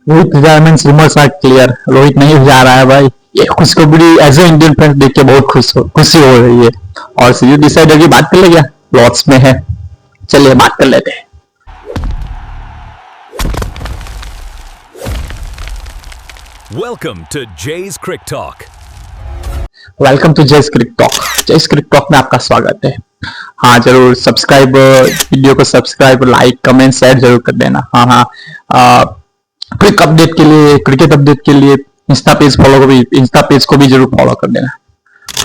Rohit retirement rumours are clear. Rohit नहीं जा रहा है भाई। ये खुशखबरी एज ए इंडियन फैंस देख के बहुत खुशी हो रही है। और सीरीज डिसाइडर की बात कर ले क्या, लॉट्स में है। चलिए बात कर लेते हैं। Welcome to Jay's Crick Talk. Welcome to Jay's Crick Talk. Jay's Crick Talk में आपका स्वागत है। हाँ जरूर सब्सक्राइब, वीडियो को सब्सक्राइब, लाइक, कमेंट, शेयर जरूर कर देना। हाँ, क्विक अपडेट के लिए, क्रिकेट अपडेट के लिए इंस्टा पेज को भी जरूर फॉलो कर देना।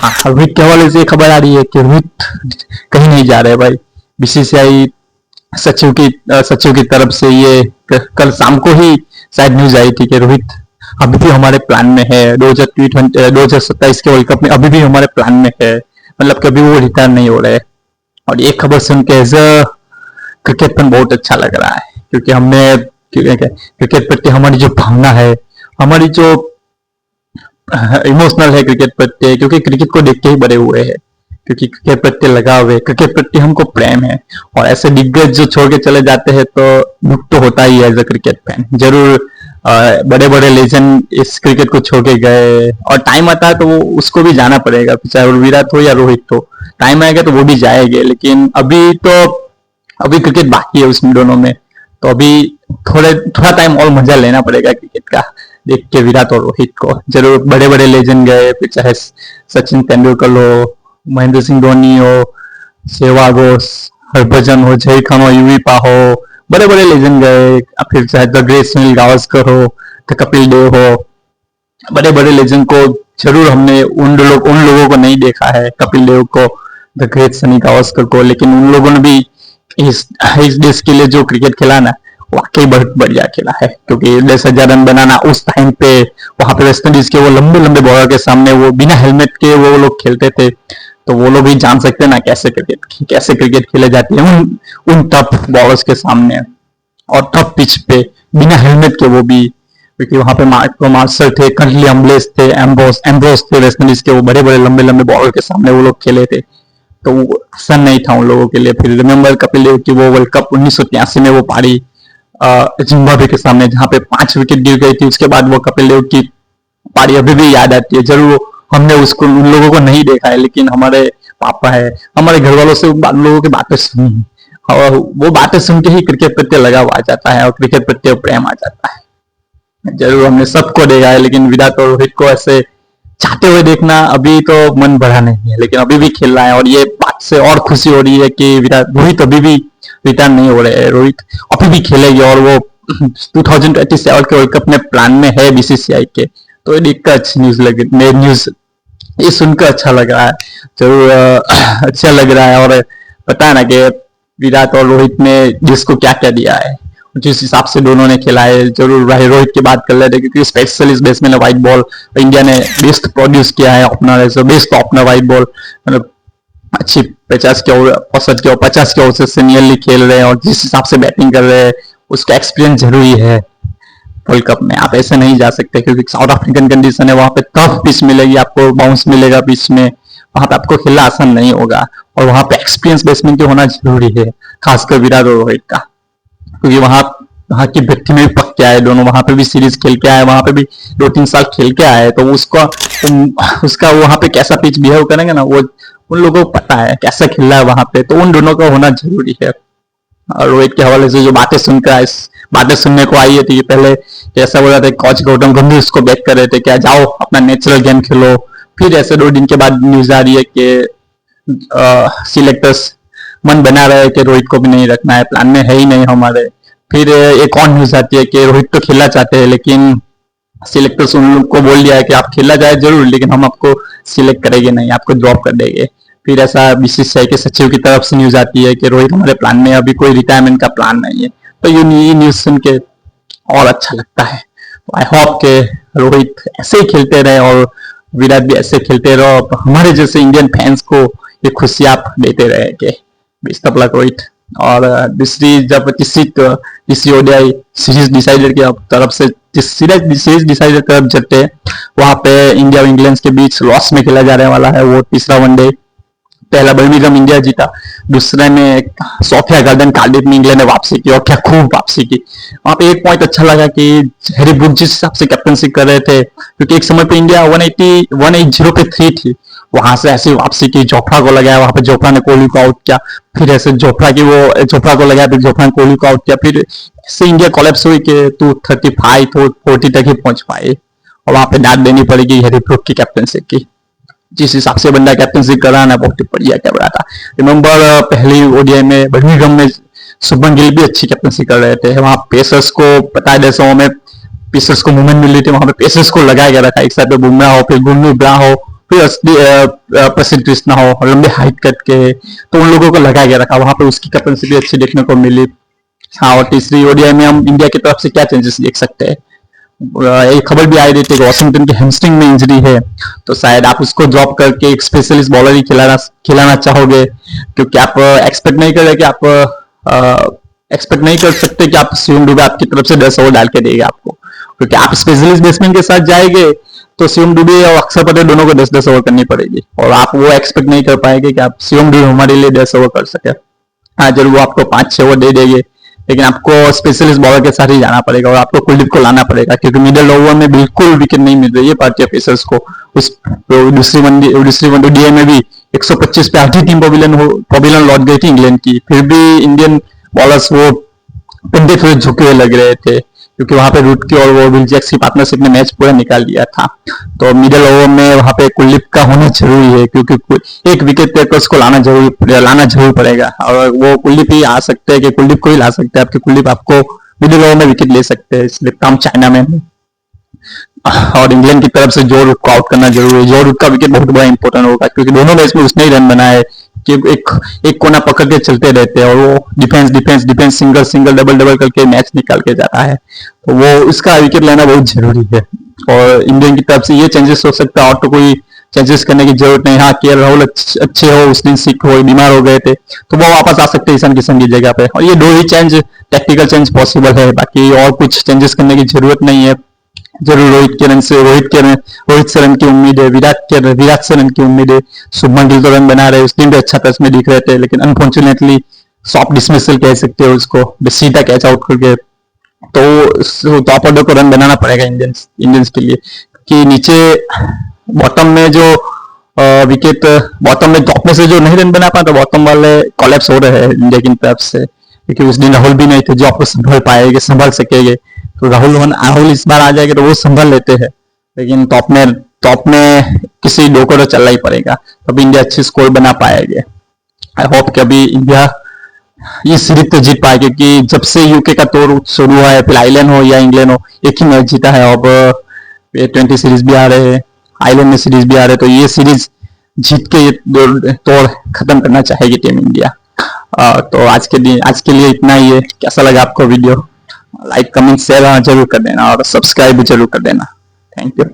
हाँ, रोहित के हवाले से खबर आ रही है कि रोहित कहीं नहीं जा रहे भाई। बीसीसीआई सचिव की तरफ से ये कल शाम को ही शायद न्यूज आई थी कि रोहित अभी भी हमारे प्लान में है। 2027 के वर्ल्ड कप में अभी भी हमारे प्लान में है, मतलब कभी वो रिटायर नहीं हो रहे। और ये खबर सुन के एज अ क्रिकेट फैन बहुत अच्छा लग रहा है, क्योंकि हमने क्रिकेट प्रति हमारी जो भावना है, हमारी जो इमोशनल है क्रिकेट प्रति, क्योंकि क्रिकेट को देख के ही बड़े हुए हैं, क्योंकि क्रिकेट प्रति लगाव है, क्रिकेट प्रति हमको प्रेम है। और ऐसे दिग्गज जो छोड़ के चले जाते हैं तो दुख तो होता ही है एज अ क्रिकेट फैन। जरूर बड़े बड़े लेजेंड इस क्रिकेट को छोड़ के गए, और टाइम आता है तो वो उसको भी जाना पड़ेगा, चाहे वो विराट हो या रोहित हो। टाइम आएगा तो वो भी जाएंगे, लेकिन अभी क्रिकेट बाकी है उसमें दोनों में। तो अभी थोड़ा टाइम और मजा लेना पड़ेगा क्रिकेट का, देख के विराट और रोहित को। जरूर बड़े बड़े लेजेंड गए, फिर चाहे सचिन तेंदुलकर हो, महेंद्र सिंह धोनी हो, सहवाग हो, हरभजन हो, जय खान हो, यूवी पा हो, बड़े बड़े लेजेंड गए। फिर चाहे द ग्रेट सुनील गावस्कर हो, द कपिल देव हो, बड़े बड़े लेजेंड को जरूर हमने उन लोगों को नहीं देखा है, कपिल देव को, द ग्रेट सनी गावस्कर को, लेकिन उन लोगों ने भी इस देश के लिए जो क्रिकेट खेला ना, वाकई बहुत बढ़िया खेला है। क्योंकि 10,000 रन बनाना उस टाइम पे, वहां पे वेस्ट इंडीज के वो लंबे लंबे बॉलर के सामने वो बिना हेलमेट के वो लोग खेलते थे, तो वो लोग भी जान सकते हैं ना कैसे क्रिकेट खेले जाती है उन टफ बॉलर्स के सामने, और टफ पिच पे बिना हेलमेट के वो भी। क्योंकि वहां पे मार्को मार्शल थे, कर्ली अम्ब्रेस थे, एम्ब्रोस थे, वेस्ट इंडीज के वो बड़े बड़े लंबे लंबे बॉलर के सामने वो लोग खेले थे, तो आसान नहीं था उन लोगों के लिए। फिर रिमेम्बर कपिल देव की वो वर्ल्ड कप 1983 में वो पारी जिम्बाब्वे के सामने, जहां पे 5 विकेट गिर गई थी। उसके बाद वो कपिल देव की पारी अभी भी याद आती है। जरूर हमने उसको उन लोगों को नहीं देखा है, लेकिन हमारे पापा है, हमारे घर वालों से उन लोगों की बातें सुनी, और वो बातें सुन के ही क्रिकेट प्रति लगाव आ जाता है और क्रिकेट प्रति प्रेम आ जाता है। जरूर हमने सबको देखा है, लेकिन विराट और रोहित को ऐसे चाहते हुए देखना अभी तो मन भरा नहीं है, लेकिन अभी भी खेल रहा है। और ये बात से और खुशी हो रही है कि रोहित अभी भी रिटायर नहीं हो रहे हैं, रोहित अभी भी खेलेंगे, और वो 2027 के वर्ल्ड कप में प्लान में है बीसीसीआई के। तो ये देखकर अच्छी न्यूज ये सुनकर अच्छा लग रहा है, जरूर अच्छा लग रहा है। और पता है ना कि विराट और रोहित ने जिसको क्या क्या दिया है, जिस हिसाब से दोनों ने खेला है। जरूर भाई रोहित की बात कर लेते, क्योंकि स्पेशलिस्ट बैट्समैन है, व्हाइट बॉल इंडिया ने बेस्ट प्रोड्यूस किया है, opener as best opener white ball, मतलब अच्छी 50 के ओवर से नियरली खेल रहे हैं, और जिस हिसाब से बैटिंग कर रहे हैं उसका एक्सपीरियंस जरूरी है वर्ल्ड कप में। आप ऐसे नहीं जा सकते, क्योंकि साउथ अफ्रीकन कंडीशन है, वहां पे टफ पिच मिलेगी आपको, बाउंस मिलेगा पिच में, वहां पे आपको खेलना आसान नहीं होगा। और वहां पे एक्सपीरियंस बैट्समैन की होना जरूरी है, खासकर विराट और रोहित का, क्योंकि वहां की व्यक्ति में भी पक के आए दोनों, वहां पे भी सीरीज खेल के आए, वहां पे भी 2-3 साल खेल के आए, तो उसका वहां पे कैसा पिच बिहेव करेंगे ना, वो उन लोगों को पता है कैसा खेल रहा है वहां पे, तो उन दोनों का होना जरूरी है। और रोहित के हवाले से जो बातें सुनने को आई है, तो ये पहले ऐसा बोला था, कोच गौतम गंभीर उसको बैक कर रहे थे, क्या जाओ अपना नेचुरल गेम खेलो। फिर ऐसे 2 दिन के बाद न्यूज आ रही है कि सिलेक्टर्स मन बना रहे हैं कि रोहित को भी नहीं रखना है, प्लान में है ही नहीं हमारे। फिर एक और न्यूज आती है कि रोहित तो खेलना चाहते हैं, लेकिन सिलेक्टर्स उन लोग को बोल दिया है कि आप खेलना चाहे जरूर, लेकिन हम आपको सिलेक्ट करेंगे नहीं, आपको ड्रॉप कर देंगे। फिर ऐसा बीसीसीआई के सचिव की तरफ से न्यूज आती है कि रोहित हमारे प्लान में, अभी कोई रिटायरमेंट का प्लान नहीं है। तो ये न्यूज सुन के और अच्छा लगता है। आई होप के रोहित ऐसे ही खेलते रहे और विराट भी ऐसे खेलते रहे, और हमारे जैसे इंडियन फैंस को ये खुशी आप देते रहे कि बेस्ट ऑफ लक रोहित। और तीसरी ओडीआई सीरीज डिसाइडर की तरफ से सीरीज डिसाइडर तरफ जते, वहां पे इंडिया और इंग्लैंड के बीच लॉस में खेला जाने वाला है वो तीसरा वनडे पहला बर्मिंघम इंडिया जीता, दूसरे में सोफिया गार्डन कार्डिफ में इंग्लैंड ने वापसी की, और क्या खूब वापसी की। वहां पे एक पॉइंट अच्छा लगा कि हैरी ब्रूक जिस हिसाब से कैप्टनसी कर रहे थे, क्योंकि एक समय पे इंडिया 180 पे 3 थी, वहां से ऐसी वापसी की, जोफ्रा को लगाया, वहां पे जोफ्रा ने कोहली को आउट किया, फिर ऐसे जोफ्रा को लगाया, फिर जोफ्रा ने कोहली को आउट किया, फिर ऐसे इंडिया कोलैप्स हुई कि 235 तो 40 तक ही पहुंच पाए, और वहां पे डांट देनी पड़ेगी हैरी ब्रूक की कैप्टनसी की। जिस हिसाब से बंदा कैप्टनसी कर रहा ना, बहुत ही बढ़िया कर रहा था। रिमेंबर पहली ओडीआई में बर्मिंघम में शुभमन गिल भी अच्छी कैप्टनसी कर रहे थे, वहां पेसर्स को पता है 10 में पेसर्स को मूवमेंट मिल रही थी, वहां पे पेसर्स को लगाया गया था, एक साइड पे बुमराह हो, फिर गुरमीत ब्राह हो, फिर प्रसिद्ध कृष्णा हो, और लंबे हाइट कट के, तो उन लोगों को लगाया गया था, वहां पे उसकी कैप्टनसी भी अच्छी देखने को मिली। हाँ, और तीसरी ओडीआई में हम इंडिया की तरफ से क्या चेंजेस देख सकते हैं, एक खबर भी आई रही थी कि वॉशिंगटन के हैमस्ट्रिंग में इंजरी है, तो शायद आप उसको ड्रॉप करके एक स्पेशलिस्ट बॉलर ही खिलाना चाहोगे, क्योंकि आप एक्सपेक्ट नहीं कर रहे कि आप एक्सपेक्ट नहीं कर सकते कि आप शिवम दुबे आपकी तरफ से 10 ओवर डाल के देगा आपको, क्योंकि आप स्पेशलिस्ट बैट्समैन के साथ जाएंगे तो शिवम दुबे और अक्षर पटेल दोनों को 10-10 ओवर करनी पड़ेगी, और आप वो एक्सपेक्ट नहीं कर पाएंगे कि आप शिवम दुबे हमारे लिए 10 ओवर कर सके। हाँ, जरूर वो आपको 5-6 ओवर दे देंगे, लेकिन आपको स्पेशलिस्ट बॉलर के साथ ही जाना पड़ेगा, और आपको कुलदीप को लाना पड़ेगा, क्योंकि मिडिल ओवर में बिल्कुल विकेट नहीं मिल रही है भारतीय पेसर्स को। उस दूसरी वनडे में भी 125 पे आधी टीम पवेलियन लौट गई थी इंग्लैंड की, फिर भी इंडियन बॉलर्स वो कंधे थोड़े झुके हुए लग रहे थे, क्योंकि वहां पे रूट की और वो विल जैक्स की पार्टनरशिप ने मैच पूरा निकाल दिया था। तो मिडिल ओवर में वहां पे कुलदीप का होना जरूरी है, क्योंकि एक विकेट टेकर्स को लाना जरूर पड़ेगा, और वो कुलदीप ही आ सकते हैं, कि कुलदीप को ही ला सकते हैं, आपके कुलदीप आपको मिडिल ओवर में विकेट ले सकते हैं, इसलिए काम चाइना में। और इंग्लैंड की तरफ से जो रूट को आउट करना जरूरी है, जो रूट का विकेट बहुत बड़ा इंपॉर्टेंट होगा, क्योंकि दोनों मैच में उसने ही रन बनाए, कि एक कोना पकड़ के चलते रहते हैं, और वो डिफेंस सिंगल डबल करके मैच निकाल के जाता है, तो वो उसका विकेट लेना बहुत जरूरी है। और इंडियन की तरफ से ये चेंजेस हो सकता है, और तो कोई चेंजेस करने की जरूरत नहीं। हाँ, के राहुल अच्छे हो, उस दिन सिक हो, बीमार हो गए थे, तो वो वापस आ सकते हैं ईशान किशन की जगह पे, और ये 2 ही चेंज टेक्निकल चेंज पॉसिबल है, बाकी और कुछ चेंजेस करने की जरूरत नहीं है। जरूर रोहित से रन की उम्मीद है, विराट से रन की उम्मीद है, शुभमन गिल तो रन बना रहे, उस दिन भी अच्छा टच में दिख रहे थे, लेकिन अनफॉर्चुनेटली सॉफ्ट डिसमिसल कह सकते हो उसको, सीधा कैच आउट करके, तो टॉप ऑर्डर को रन बनाना पड़ेगा इंडियंस के लिए, कि नीचे बॉटम में जो विकेट बॉटम में टॉप में से जो नहीं रन बना पाते, बॉटम वाले कोलैप्स हो रहे हैं इंडिया की तरफ से, क्योंकि उस दिन राहुल भी नहीं थे जो आपको संभाल सकेंगे, तो राहुल इस बार आ जाएगा तो वो संभाल लेते हैं, लेकिन टॉप में किसी दो को तो चलना ही पड़ेगा, तभी इंडिया अच्छी स्कोर बना पाएगी। आई होप कि अभी इंडिया ये सीरीज तो जीत पाए, क्योंकि जब से यूके का तौर शुरू हुआ है, फिर आइलैंड हो या इंग्लैंड हो, एक ही मैच जीता है। अब T20 सीरीज भी आ रहे हैं, आइलैंड में सीरीज भी आ रहे हैं, तो ये सीरीज जीत के ये तौर खत्म करना चाहेगी टीम इंडिया। तो आज के लिए इतना ही है। कैसा लगा आपको वीडियो? लाइक कमेंट शेयर जरूर कर देना, और सब्सक्राइब भी जरूर कर देना। Thank you.